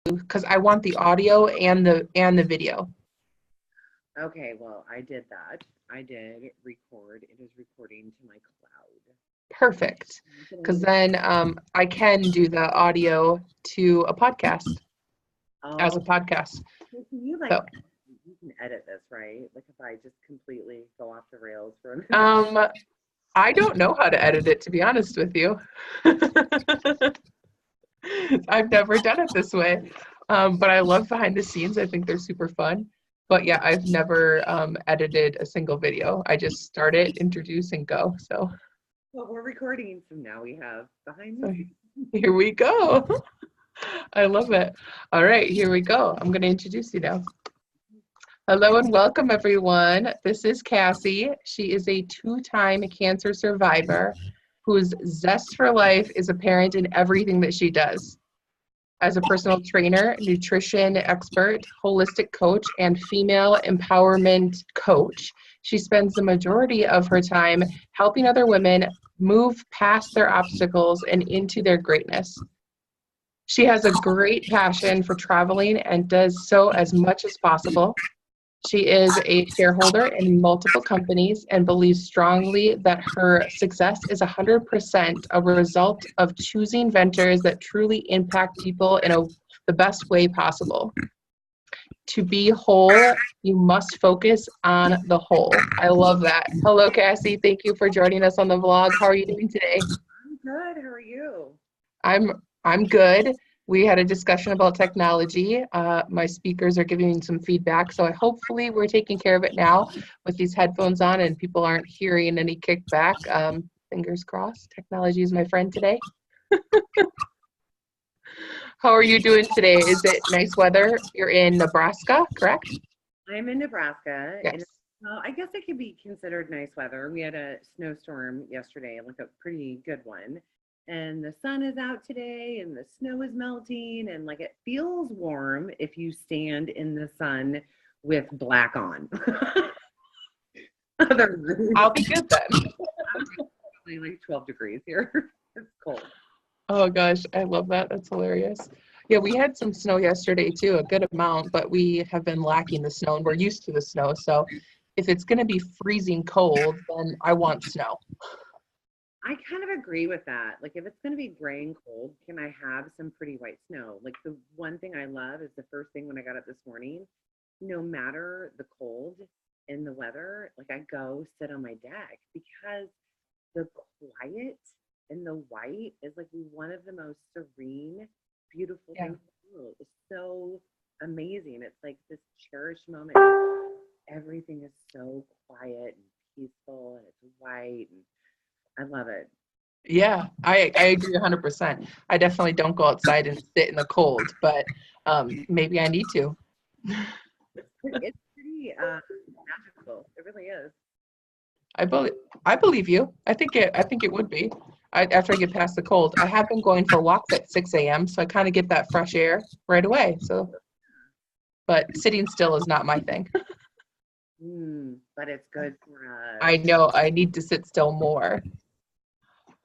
because I want the audio and the video. Okay, well, I did that. I did record. It is recording to my cloud. Perfect. Because then I can do the audio to a podcast as a Oh, podcast. so can you So you can edit this, right? Like if I just completely go off the rails for a minute. I don't know how to edit it, to be honest with you. I've never done it this way. But I love behind the scenes. I think they're super fun. But yeah, I've never edited a single video. I just start it, introduce, and go. So, Well, we're recording, so now we have behind the so scenes. here we go. I love it. All right, here we go. I'm going to introduce you now. Hello and welcome, everyone. This is Cassie. She is a two-time cancer survivor whose zest for life is apparent in everything that she does. As a personal trainer, nutrition expert, holistic coach, and female empowerment coach, she spends the majority of her time helping other women move past their obstacles and into their greatness. She has a great passion for traveling and does so as much as possible. She is a shareholder in multiple companies and believes strongly that her success is 100% a result of choosing ventures that truly impact people in the best way possible. To be whole, you must focus on the whole. I love that. Hello, Cassie. Thank you for joining us on the vlog. How are you doing today? I'm good. How are you? I'm good. We had a discussion about technology. My speakers are giving me some feedback, so hopefully we're taking care of it now with these headphones on and people aren't hearing any kickback. Fingers crossed. Technology is my friend today. How are you doing today? Is it nice weather? You're in Nebraska, correct? I'm in Nebraska, and Yes. well, I guess it could be considered nice weather. We had a snowstorm yesterday, like a pretty good one. And the sun is out today, and the snow is melting, and like it feels warm if you stand in the sun with black on. Otherwise, I'll be good then. it's probably like 12 degrees here. It's cold. Oh gosh, I love that. That's hilarious. Yeah, we had some snow yesterday too, a good amount, but we have been lacking the snow and we're used to the snow. So if it's going to be freezing cold, then I want snow. I kind of agree with that. Like, if it's going to be gray and cold, can I have some pretty white snow? Like, the one thing I love is the first thing when I got up this morning, no matter the cold and the weather, like, I go sit on my deck because the quiet and the white is like one of the most serene, beautiful Yeah. things in the world. It's so amazing. It's like this cherished moment. Everything is so quiet and peaceful and it's white and I love it. Yeah, I agree 100%. I definitely don't go outside and sit in the cold, but maybe I need to. It's pretty magical. It really is. I believe I believe you. I think it would be. After I get past the cold, I have been going for walks at 6 a.m., so I kind of get that fresh air right away. So, but sitting still is not my thing. But it's good for I know I need to sit still more.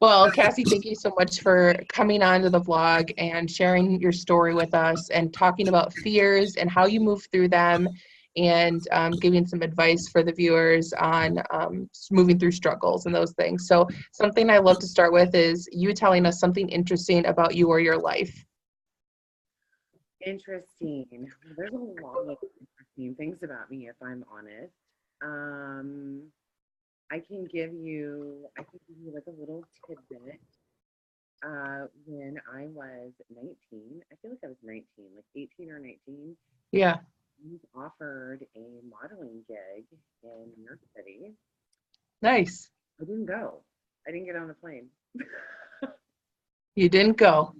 Well, Cassie, thank you so much for coming on to the vlog and sharing your story with us and talking about fears and how you move through them and giving some advice for the viewers on moving through struggles and those things. So something I love to start with is you telling us something interesting about you or your life. interesting. Well, there's a lot of interesting things about me if I'm honest. Um, I can give you like a little tidbit. When I was 19, I feel like I was 19, like 18 or 19. Yeah, I was offered a modeling gig in New York City. nice. I didn't go. I didn't get on the plane. You didn't go.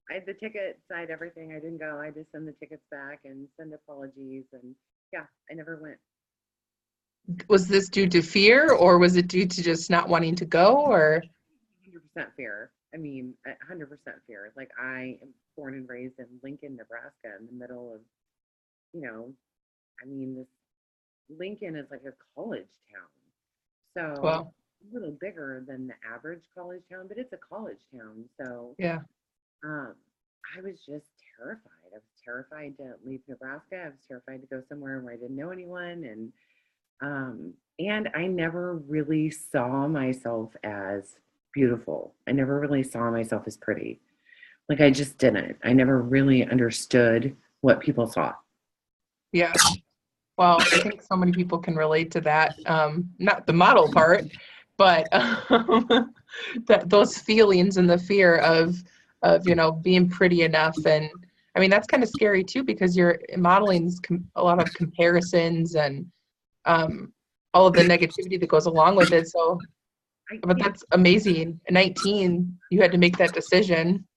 I had the ticket, signed everything. I didn't go. I just send the tickets back and send apologies. And yeah, I never went. Was this due to fear or was it due to just not wanting to go or? 100% fear. I mean, 100% fear. Like, I am born and raised in Lincoln, Nebraska, in the middle of, you know, I mean, this Lincoln is like a college town. So Well, it's a little bigger than the average college town, but it's a college town. So yeah. um, I was just terrified. I was terrified to leave Nebraska. I was terrified to go somewhere where I didn't know anyone. And I never really saw myself as beautiful. I never really saw myself as pretty. Like, I just didn't. I never really understood what people saw. Yeah. Well, I think so many people can relate to that. Not the model part, but that those feelings and the fear of being pretty enough. And I mean, that's kind of scary too, because you're modeling a lot of comparisons and all of the negativity that goes along with it. So, but that's amazing. At 19, you had to make that decision.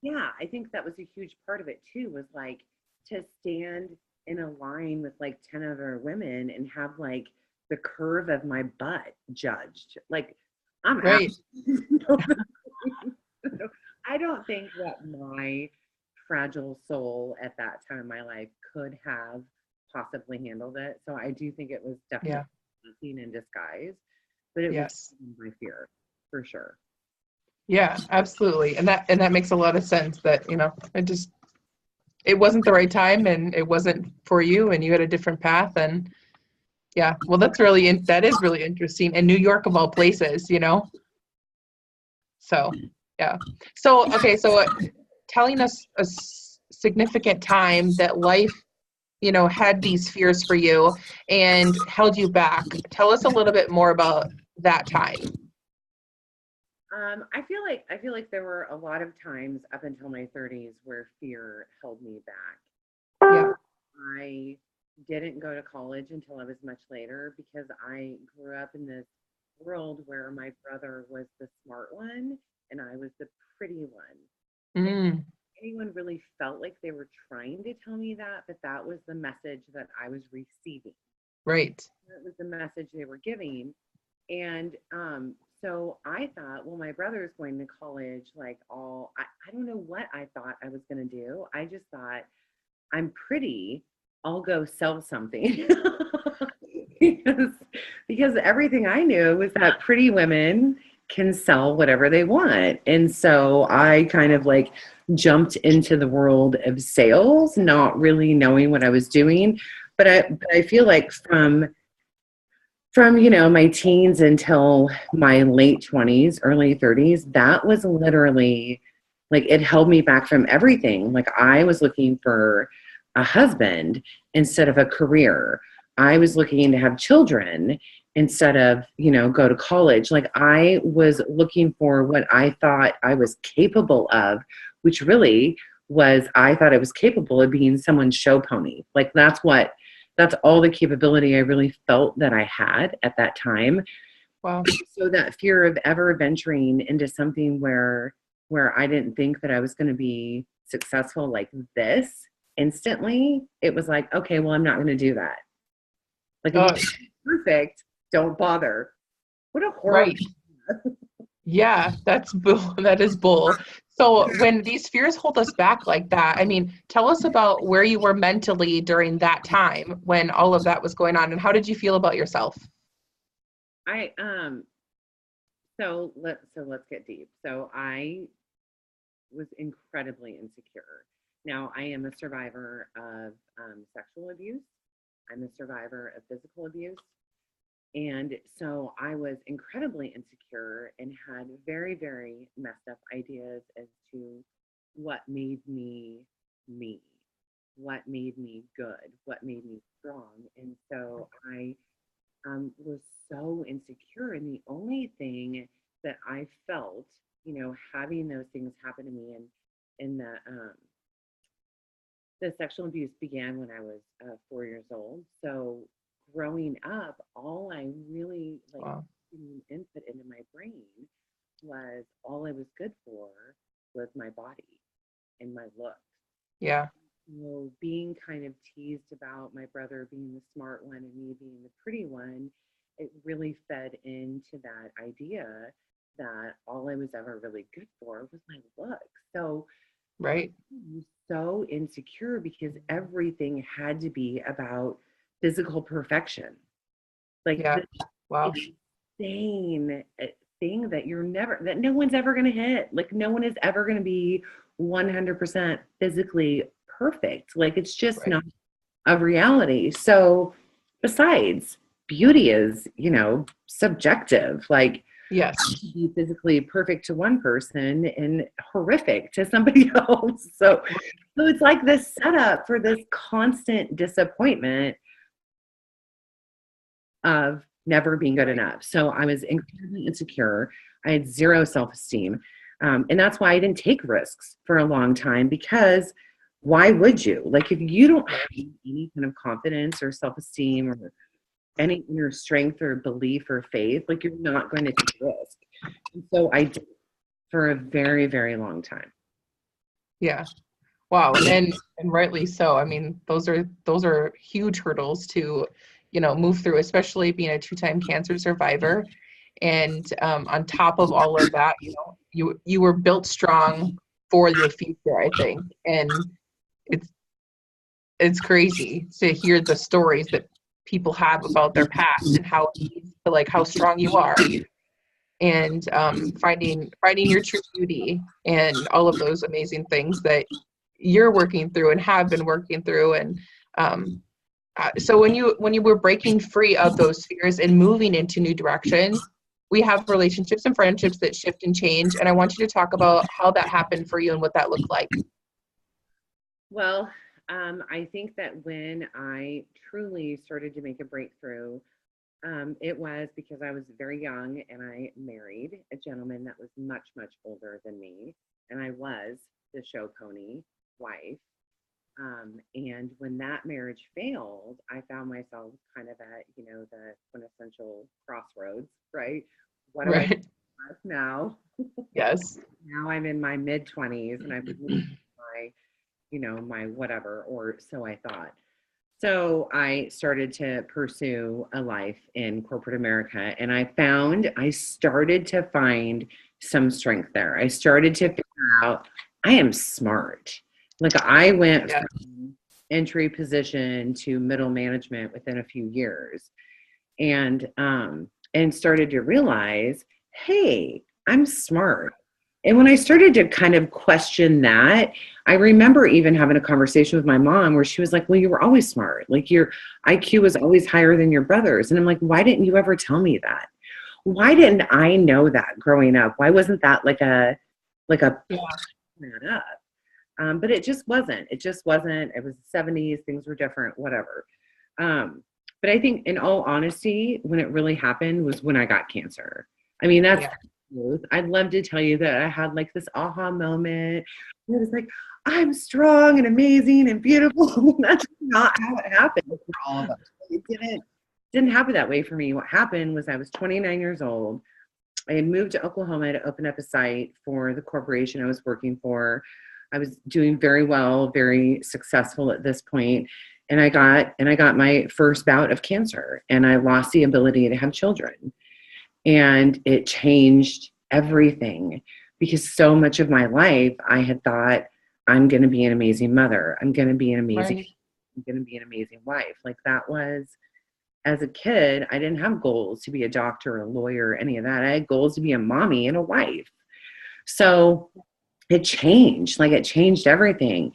Yeah, I think that was a huge part of it too, was like to stand in a line with like 10 other women and have like the curve of my butt judged. Like, I'm Right. I don't think that my fragile soul at that time in my life could have possibly handled it. So I do think it was definitely seen in disguise, but it was my fear for sure. Yeah, absolutely. And that makes a lot of sense that, it wasn't the right time and it wasn't for you and you had a different path. And yeah, well, that is really interesting. And New York of all places, So, yeah. So, okay. So telling us a significant time that life, had these fears for you and held you back. Tell us a little bit more about that time. I feel like there were a lot of times up until my 30s where fear held me back. Yeah. I didn't go to college until I was much later because I grew up in this world where my brother was the smart one and I was the pretty one. Mm. Anyone really felt like they were trying to tell me that, but that was the message that I was receiving. Right. That was the message they were giving. And so I thought, well, my brother's going to college, like I don't know what I thought I was going to do. I just thought, I'm pretty, I'll go sell something. because everything I knew was that pretty women can sell whatever they want. And so I kind of like jumped into the world of sales, not really knowing what I was doing. But I feel like from my teens until my late 20s, early 30s, that was literally like it held me back from everything. Like, I was looking for a husband instead of a career. I was looking to have children instead of, go to college. Like, I was looking for what I thought I was capable of, which really was, I thought I was capable of being someone's show pony. Like, that's all the capability I really felt that I had at that time. Wow. So that fear of ever venturing into something where I didn't think that I was going to be successful like this instantly, it was like, okay, well, I'm not going to do that. Like, if it's perfect, don't bother. What a horrible. Right. Yeah, that's bull. That is bull. So when these fears hold us back like that, I mean, tell us about where you were mentally during that time when all of that was going on, and how did you feel about yourself? So let's get deep. So I was incredibly insecure. Now, I am a survivor of sexual abuse. I'm a survivor of physical abuse. And so I was incredibly insecure and had very, very messed up ideas as to what made me me, what made me good, what made me strong. And so I was so insecure. And the only thing that I felt, having those things happen to me and the sexual abuse began when I was 4 years old. So growing up, all I really input into my brain was all I was good for was my body and my looks. Yeah. So being kind of teased about my brother being the smart one and me being the pretty one, it really fed into that idea that all I was ever really good for was my looks. So Right. I was so insecure because everything had to be about physical perfection. Like, Yeah. this Wow. insane thing that no one's ever going to hit. Like, no one is ever going to be 100% physically perfect. Like, it's just Right. not a reality. So besides, beauty is, subjective. Like, Yes. be physically perfect to one person and horrific to somebody else. So it's like this setup for this constant disappointment of never being good Right. enough. So I was incredibly insecure. I had zero self-esteem. And that's why I didn't take risks for a long time, because why would you? Like, if you don't have any kind of confidence or self-esteem or any inner strength or belief or faith, like, you're not going to take a risk. And so I did for a very, very long time. Yeah. Wow. And rightly so. I mean, those are huge hurdles to, move through, especially being a two-time cancer survivor. And on top of all of that, you were built strong for your future, I think. And it's it's crazy to hear the stories that people have about their past and how it leads to, like, how strong you are, and finding your true beauty and all of those amazing things that you're working through and have been working through. And so when you were breaking free of those fears and moving into new directions, we have relationships and friendships that shift and change, and I want you to talk about how that happened for you and what that looked like. Well, I think that when I truly started to make a breakthrough, it was because I was very young and I married a gentleman that was much, much older than me. And I was the show pony wife. And when that marriage failed, I found myself kind of at, the quintessential crossroads, right? What do I Right. do now? Yes. Now I'm in my mid 20s and I'm my, my whatever, or so I thought. So I started to pursue a life in corporate America, and I started to find some strength there. I started to figure out I am smart. Like, I went Yeah. from entry position to middle management within a few years, and started to realize, hey, I'm smart. And when I started to kind of question that, I remember even having a conversation with my mom where she was like, well, you were always smart. Like, your IQ was always higher than your brother's. And I'm like, why didn't you ever tell me that? Why didn't I know that growing up? Why wasn't that like a Yeah. that up? But it just wasn't. It just wasn't. It was the 70s. Things were different, whatever. But I think, in all honesty, when it really happened was when I got cancer. I mean, that's Yeah. the truth. I'd love to tell you that I had like this aha moment. It was like, I'm strong and amazing and beautiful. That's not how it happened for all of us. It didn't happen that way for me. What happened was I was 29 years old. I had moved to Oklahoma to open up a site for the corporation I was working for. I was doing very well, very successful at this point, and I got my first bout of cancer, and I lost the ability to have children, and it changed everything, because so much of my life I had thought, I'm going to be an amazing mother, I'm going to be an amazing, Right. I'm going to be an amazing wife. Like, that was, as a kid, I didn't have goals to be a doctor, a lawyer, any of that. I had goals to be a mommy and a wife. So it changed everything.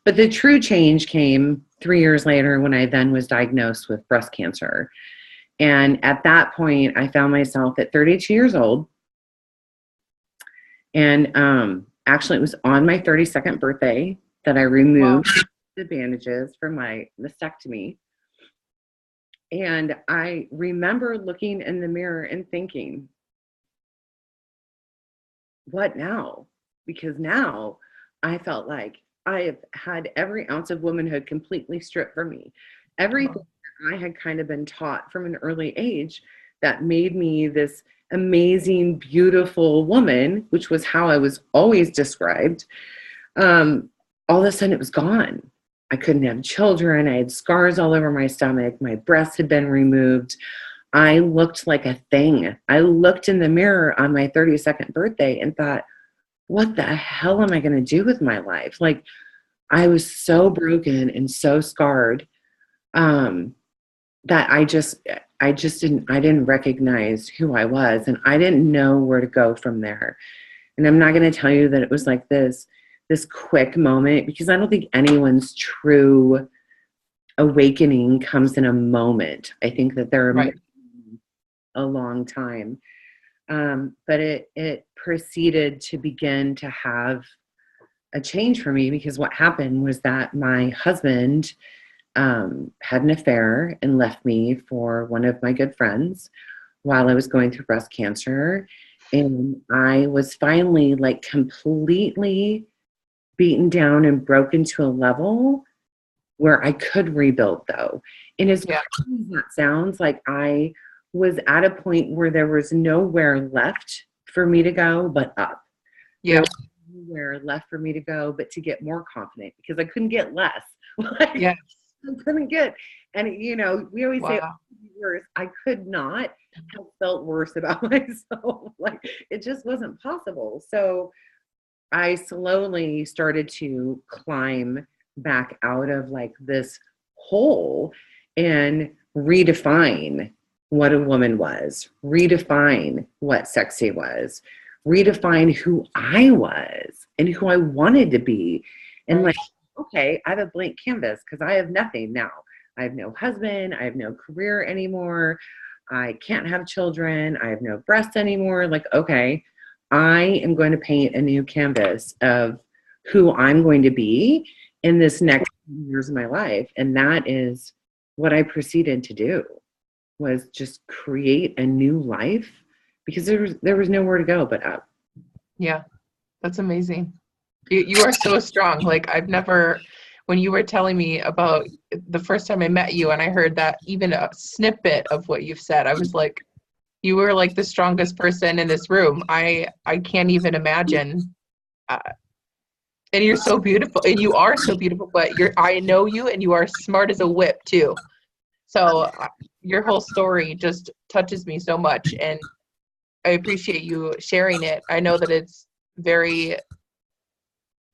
But the true change came 3 years later when I then was diagnosed with breast cancer. And at that point, I found myself at 32 years old. And actually, it was on my 32nd birthday that I Wow. removed the bandages from my mastectomy. And I remember looking in the mirror and thinking, what now? Because now I felt like I have had every ounce of womanhood completely stripped from me. Everything that I had kind of been taught from an early age that made me this amazing, beautiful woman, which was how I was always described, all of a sudden it was gone. I couldn't have children. I had scars all over my stomach. My breasts had been removed. I looked like a thing. I looked in the mirror on my 32nd birthday and thought, what the hell am I going to do with my life? Like, I was so broken and so scarred, that I didn't recognize who I was, and I didn't know where to go from there. And I'm not going to tell you that it was like this this quick moment, because I don't think anyone's true awakening comes in a moment. I think that there are Right. a long time. But it proceeded to begin to have a change for me, because what happened was that my husband had an affair and left me for one of my good friends while I was going through breast cancer. And I was finally like completely beaten down and broken to a level where I could rebuild, though. And as Yeah. crazy as that sounds, like I was at a point where there was nowhere left for me to go but up. There Yeah. was nowhere left for me to go but to get more confident, because I couldn't get less. Like, Yes. I couldn't get, and we always say, Wow. worse. I could not have felt worse about myself. Like, it just wasn't possible. So I slowly started to climb back out of like this hole and redefine what a woman was, redefine what sexy was, redefine who I was and who I wanted to be. And Right. like, okay, I have a blank canvas because I have nothing now. I have no husband. I have no career anymore. I can't have children. I have no breasts anymore. Like, okay, I am going to paint a new canvas of who I'm going to be in this next years of my life. And that is what I proceeded to do, was just create a new life, because there was nowhere to go but up. Yeah. That's amazing. You are so strong. Like I've never, when you were telling me about the first time I met you and I heard that even a snippet of what you've said, I was like, you were like the strongest person in this room. I can't even imagine. Uh, and you're so beautiful, and you are so beautiful. But I know you, and you are smart as a whip too. So your whole story just touches me so much, and I appreciate you sharing it. I know that it's very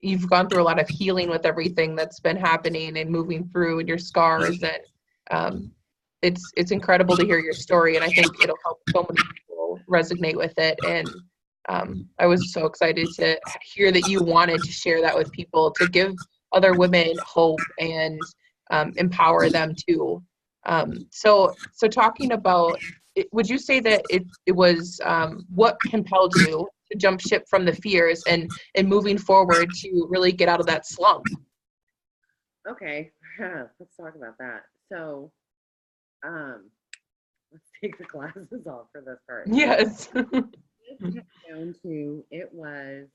you've gone through a lot of healing with everything that's been happening and moving through and your scars, and um, it's incredible to hear your story, and I think it'll help so many people resonate with it. And I was so excited to hear that you wanted to share that with people, to give other women hope and empower them too. So talking about would you say that it was what compelled you to jump ship from the fears and moving forward to really get out of that slump? Okay, let's talk about that. So, um, let's take the glasses off for this part. Yes. This comes down to, it was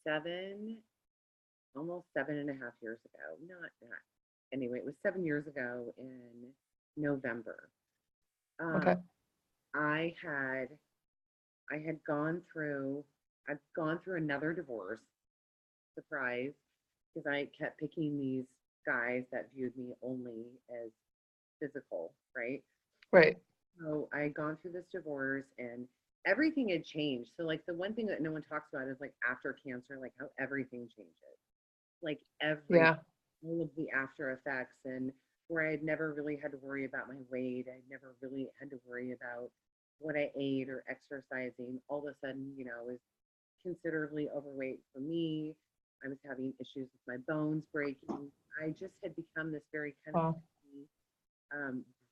7, almost 7.5 years ago. Not anyway. It was 7 years ago in November. Um, Okay. I had I had gone through I'd gone through another divorce. Surprise, because I kept picking these guys that viewed me only as physical, right? Right. So I had gone through this divorce and everything had changed. So like the one thing that no one talks about is like after cancer, like how everything changes. Like every Yeah. all of the after effects, and where I had never really had to worry about my weight. I never really had to worry about what I ate or exercising. All of a sudden, I was considerably overweight for me. I was having issues with my bones breaking. I just had become this very kind of Wow.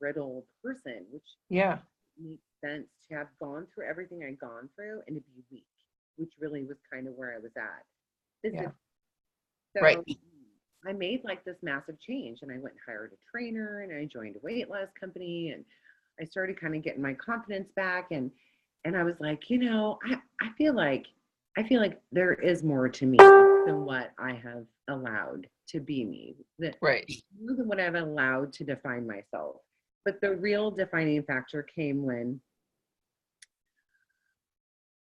brittle person, which Yeah. makes sense to have gone through everything I'd gone through and to be weak, which really was kind of where I was at Yeah. physically. Right. So I made like this massive change, and I went and hired a trainer, and I joined a weight loss company, and I started kind of getting my confidence back, and I was like, I feel like there is more to me than what I have allowed to be me, that Right. more than what I've allowed to define myself. But the real defining factor came when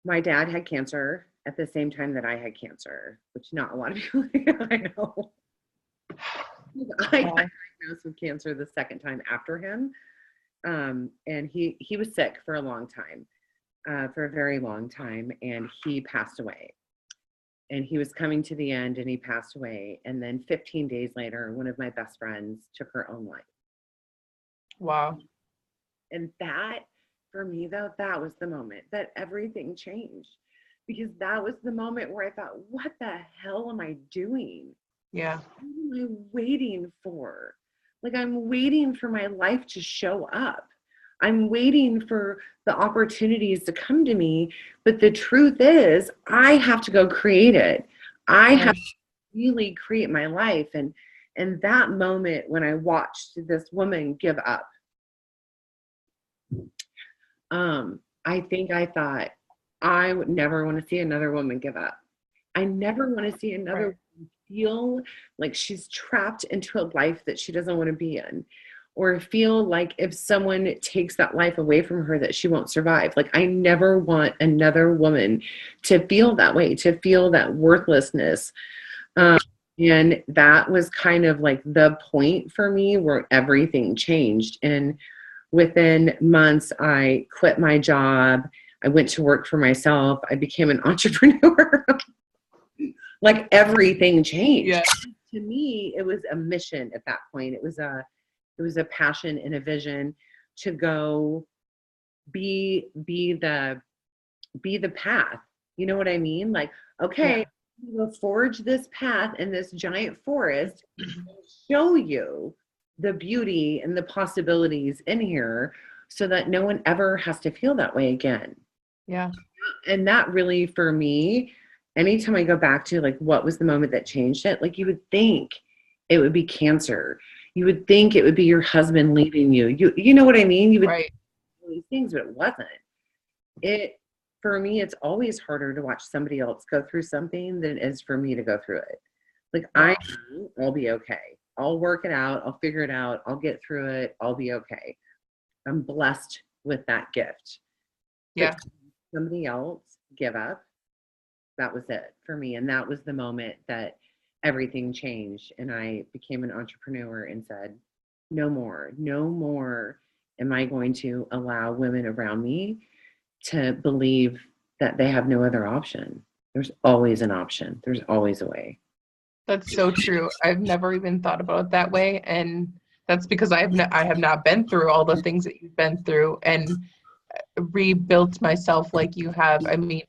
my dad had cancer at the same time that I had cancer, which not a lot of people I know. I got Wow. diagnosed with cancer the second time after him. And he was sick for a long time, for a very long time, and he passed away. And he was coming to the end, and he passed away. And then 15 days later, one of my best friends took her own life. Wow. And that, for me, though, that was the moment that everything changed, because that was the moment where I thought, what the hell am I doing? Yeah. What am I waiting for? Like, I'm waiting for my life to show up. I'm waiting for the opportunities to come to me. But the truth is, I have to go create it. I have Right. to really create my life. And that moment when I watched this woman give up, I think I thought, I would never want to see another woman give up. I never want to see another Right. woman feel like she's trapped into a life that she doesn't want to be in, or feel like if someone takes that life away from her that she won't survive. Like, I never want another woman to feel that way, to feel that worthlessness. And that was kind of like the point for me where everything changed. And within months, I quit my job. I went to work for myself. I became an entrepreneur. Like, everything changed. Yeah. To me, it was a mission at that point. It was a passion and a vision to go be the path. You know what I mean? Like, okay, Yeah. we'll forge this path in this giant forest and show you the beauty and the possibilities in here so that no one ever has to feel that way again. Yeah. And that really, for me, anytime I go back to like what was the moment that changed it, like, you would think it would be cancer. You would think it would be your husband leaving you. You know what I mean? You would think Right. all these things, but it wasn't. It For me, it's always harder to watch somebody else go through something than it is for me to go through it. Like, Wow. I'll be okay. I'll work it out. I'll figure it out. I'll get through it. I'll be okay. I'm blessed with that gift. But Yeah. somebody else give up, that was it for me. And that was the moment that everything changed. And I became an entrepreneur and said, no more, no more am I going to allow women around me to believe that they have no other option. There's always an option. There's always a way. That's so true. I've never even thought about it that way, and that's because I have not been through all the things that you've been through and rebuilt myself like you have. I mean,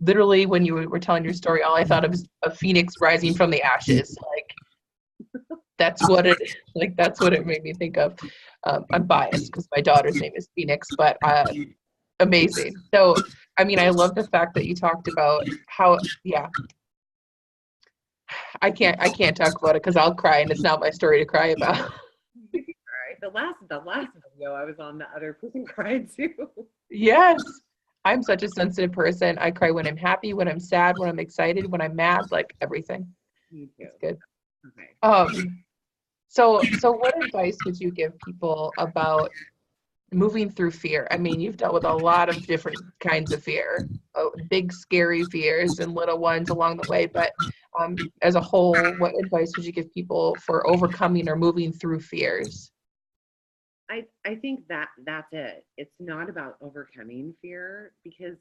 literally, when you were telling your story, all I thought of was a phoenix rising from the ashes. Like, that's what it made me think of. I'm biased because my daughter's name is Phoenix, but amazing. So, I mean, I love the fact that you talked about how, yeah, I can't talk about it because I'll cry and it's not my story to cry about. All right. The last video I was on, the other person cried too. Yes. I'm such a sensitive person. I cry when I'm happy, when I'm sad, when I'm excited, when I'm mad, like everything. Me too. It's good. Okay. So what advice would you give people about moving through fear? I mean, you've dealt with a lot of different kinds of fear, big scary fears and little ones along the way, but as a whole, what advice would you give people for overcoming or moving through fears? I think that's it. It's not about overcoming fear, because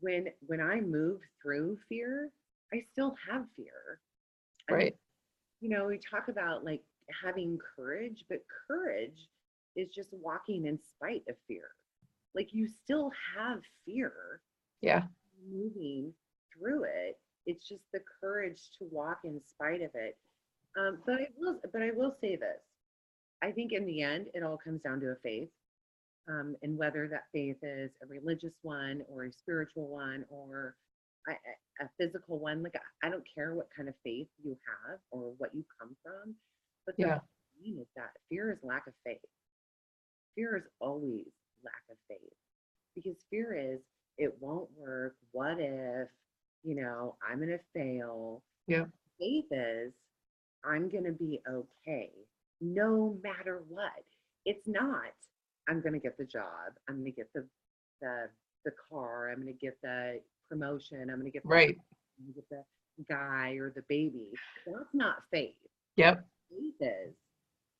when I move through fear, I still have fear. And Right. we talk about like having courage, but courage is just walking in spite of fear. Like, you still have fear, Yeah. moving through it. It's just the courage to walk in spite of it. But I will say this. I think in the end, it all comes down to a faith, and whether that faith is a religious one or a spiritual one or a physical one. Like, I don't care what kind of faith you have or what you come from, but the Yeah. bottom line is that fear is lack of faith. Fear is always lack of faith, because fear is, it won't work. What if, I'm going to fail? Yeah. Faith is, I'm going to be okay no matter what. It's not, I'm going to get the job. I'm going to get the, the car. I'm going to get the promotion. I'm going to get the, Right. I'm going to get the guy or the baby. That's not faith. Yep. Faith is,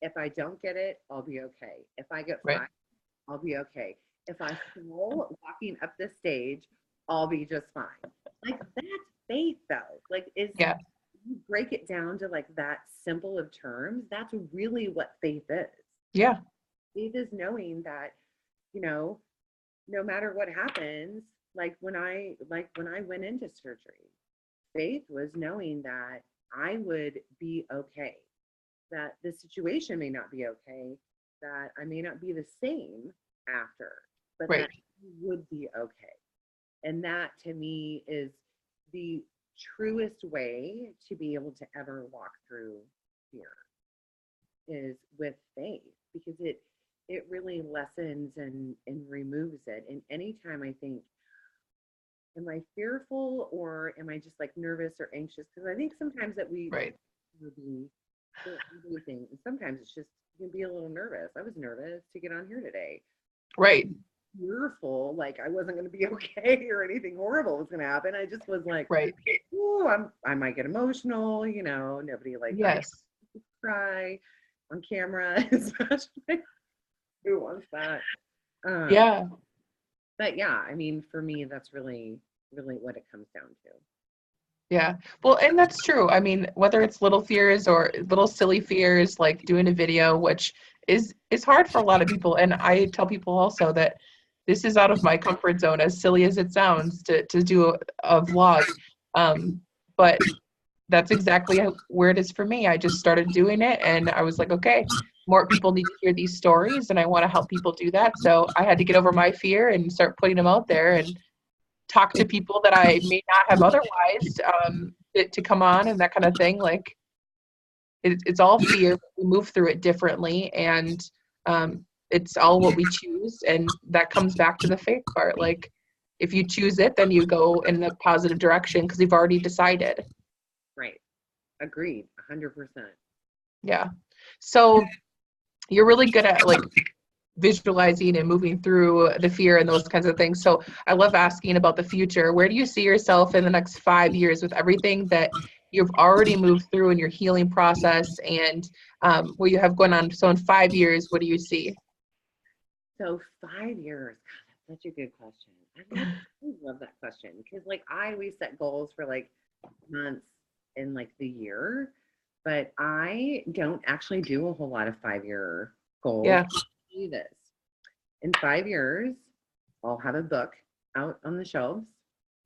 if I don't get it, I'll be okay. If I get Right. fired, I'll be okay. If I fall walking up the stage, I'll be just fine. Like, that's faith though. Like, Yeah. you break it down to like that simple of terms, that's really what faith is. Yeah. Faith is knowing that, no matter what happens, Like when I went into surgery, faith was knowing that I would be okay, that the situation may not be okay, that I may not be the same after, but Right. that I would be okay. And that to me is the truest way to be able to ever walk through fear, is with faith, because it really lessens and removes it. And anytime I think, am I fearful or am I just like nervous or anxious? Because I think sometimes that we Right. would be for everything, and sometimes it's just you can be a little nervous. I was nervous to get on here today, Right. fearful, like I wasn't going to be okay or anything horrible was going to happen. I just was like, Right. oh, I might get emotional. Nobody like I Yes. cry on camera, especially. Who wants that? Um, Yeah. but yeah, I mean, for me, that's really, really what it comes down to. Yeah. Well, and that's true. I mean, whether it's little fears or little silly fears, like doing a video, which is hard for a lot of people. And I tell people also that this is out of my comfort zone, as silly as it sounds, to do a vlog. But that's exactly where it is for me. I just started doing it and I was like, okay, more people need to hear these stories and I want to help people do that. So I had to get over my fear and start putting them out there and talk to people that I may not have otherwise, to come on and that kind of thing. Like it's all fear, but we move through it differently, and it's all what we choose, and that comes back to the faith part. Like if you choose it, then you go in the positive direction because you've already decided. Right. Agreed. 100%. Yeah. So you're really good at like visualizing and moving through the fear and those kinds of things. So I love asking about the future. Where do you see yourself in the next 5 years with everything that you've already moved through in your healing process and what you have going on? So in 5 years, what do you see? So 5 years, God, that's such a good question. I love that question because like I always set goals for like months and like the year, but I don't actually do a whole lot of 5 year goals. Yeah. Do this. In 5 years, I'll have a book out on the shelves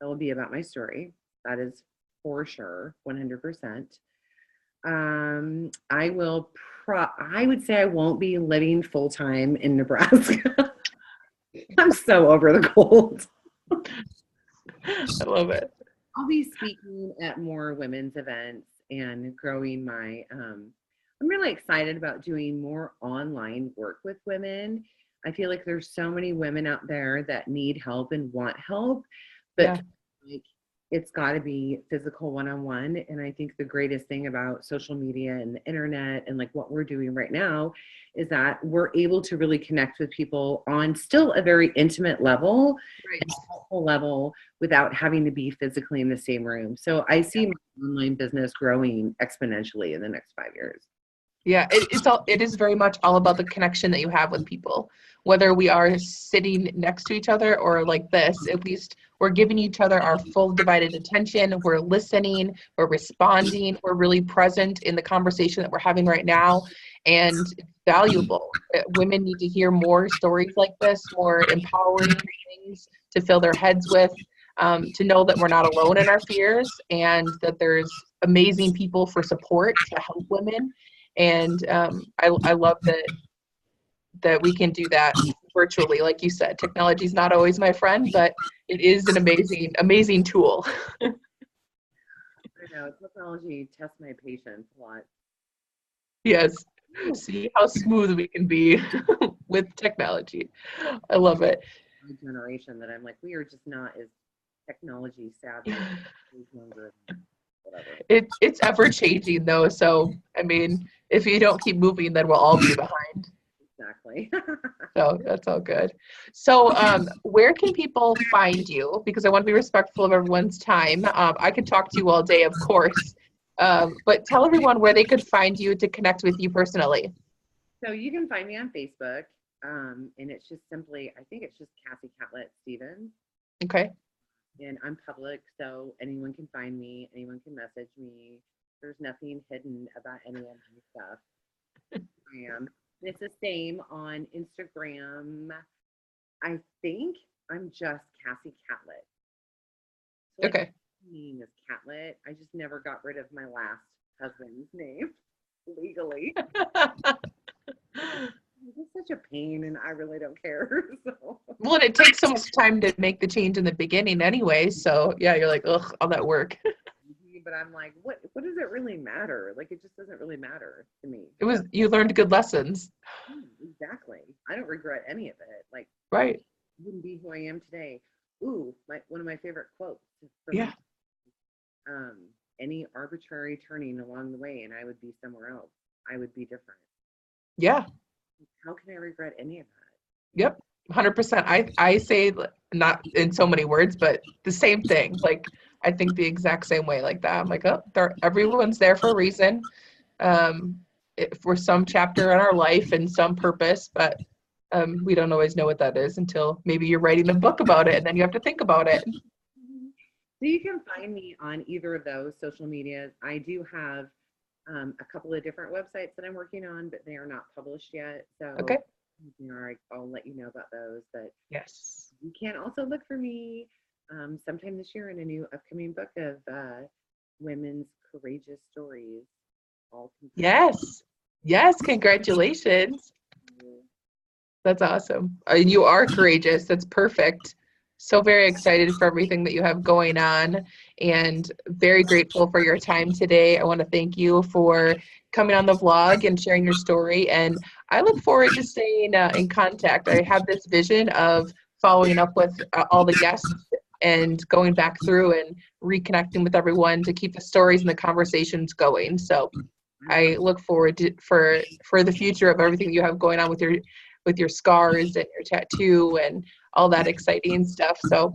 that will be about my story. That is for sure, 100%. I will I would say I won't be living full time in Nebraska. I'm so over the cold. I love it. I'll be speaking at more women's events and growing my I'm really excited about doing more online work with women. I feel like there's so many women out there that need help and want help, but Yeah. like it's got to be physical one-on-one. And I think the greatest thing about social media and the internet and like what we're doing right now is that we're able to really connect with people on still a very intimate level, Right. helpful level, without having to be physically in the same room. So I see my online business growing exponentially in the next 5 years. Yeah, it is very much all about the connection that you have with people. Whether we are sitting next to each other or like this, at least we're giving each other our full divided attention. We're listening, we're responding, we're really present in the conversation that we're having right now, and it's valuable. Women need to hear more stories like this, more empowering things to fill their heads with, to know that we're not alone in our fears and that there's amazing people for support to help women. And I love that we can do that virtually. Like you said, technology is not always my friend, but it is an amazing tool. I know technology tests my patience a lot. Yes. See how smooth we can be with technology. I love it. My generation that I'm like, we are just not as technology savvy as younger, whatever. It's ever changing though. So I mean, if you don't keep moving, then we'll all be behind. Exactly. So that's all good. So where can people find you? Because I want to be respectful of everyone's time. I could talk to you all day, of course. But tell everyone where they could find you to connect with you personally. So you can find me on Facebook. And it's just simply, I think it's just Cassie Catlett Stevens. Okay. And I'm public, so anyone can find me, anyone can message me. There's nothing hidden about any of my stuff. I am. It's the same on Instagram. I think I'm just Cassie Catlett. So like Okay. my name is Catlett. I just never got rid of my last husband's name legally. It's such a pain, and I really don't care. So, Well, and it takes so much time to make the change in the beginning anyway. So yeah, you're like, ugh, all that work. but I'm like, what does it really matter? Like, it just doesn't really matter to me. You learned good lessons. Exactly. I don't regret any of it. Like, Right. wouldn't be who I am today. Ooh, one of my favorite quotes from Yeah. um, any arbitrary turning along the way, and I would be somewhere else. I would be different. Yeah. How can I regret any of that? Yep. 100%. I say, not in so many words, but the same thing. Like, I think the exact same way like that. I'm like, oh, everyone's there for a reason. For some chapter in our life and some purpose, but we don't always know what that is until maybe you're writing a book about it and then you have to think about it. So you can find me on either of those social medias. I do have a couple of different websites that I'm working on, but they are not published yet. So, Okay. I'll let you know about those. But Yes. you can also look for me sometime this year in a new upcoming book of women's courageous stories. All Yes. Yes. Congratulations. That's awesome. You are courageous. That's perfect. So very excited for everything that you have going on and very grateful for your time today. I want to thank you for coming on the vlog and sharing your story. And I look forward to staying in contact. I have this vision of following up with all the guests and going back through and reconnecting with everyone to keep the stories and the conversations going. So I look forward to for the future of everything you have going on with your scars and your tattoo and all that exciting stuff. So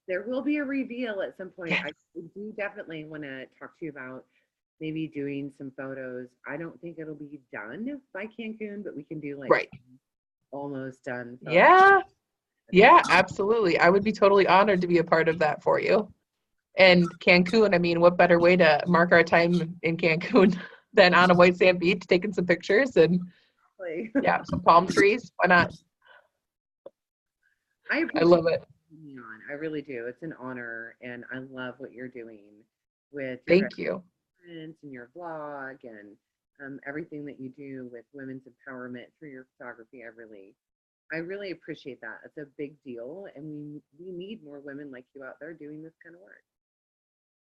there will be a reveal at some point. yeah. I do definitely want to talk to you about maybe doing some photos. I don't think it'll be done by Cancun, but we can do like Right. almost done photos. Yeah. Yeah, absolutely. I would be totally honored to be a part of that for you. And Cancun, I mean, what better way to mark our time in Cancun than on a white sand beach taking some pictures and yeah, some palm trees. Why not? I I appreciate love it. you on. I really do. It's an honor, and I love what you're doing with your Thank you. events and your vlog and everything that you do with women's empowerment through your photography. I really appreciate that. It's a big deal, and we need more women like you out there doing this kind of work.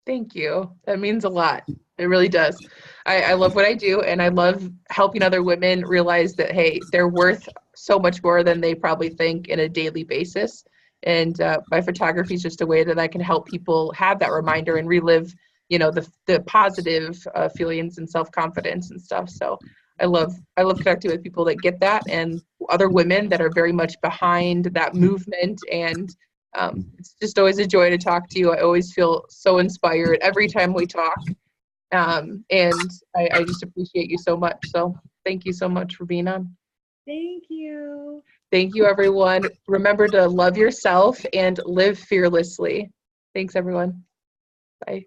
Thank you. That means a lot. It really does. I love what I do, and I love helping other women realize that, hey, they're worth so much more than they probably think in a daily basis. And my photography is just a way that I can help people have that reminder and relive, the positive feelings and self-confidence and stuff. So I love connecting with people that get that and other women that are very much behind that movement. And it's just always a joy to talk to you. I always feel so inspired every time we talk. And I just appreciate you so much. So thank you so much for being on. Thank you. Thank you, everyone. Remember to love yourself and live fearlessly. Thanks, everyone. Bye.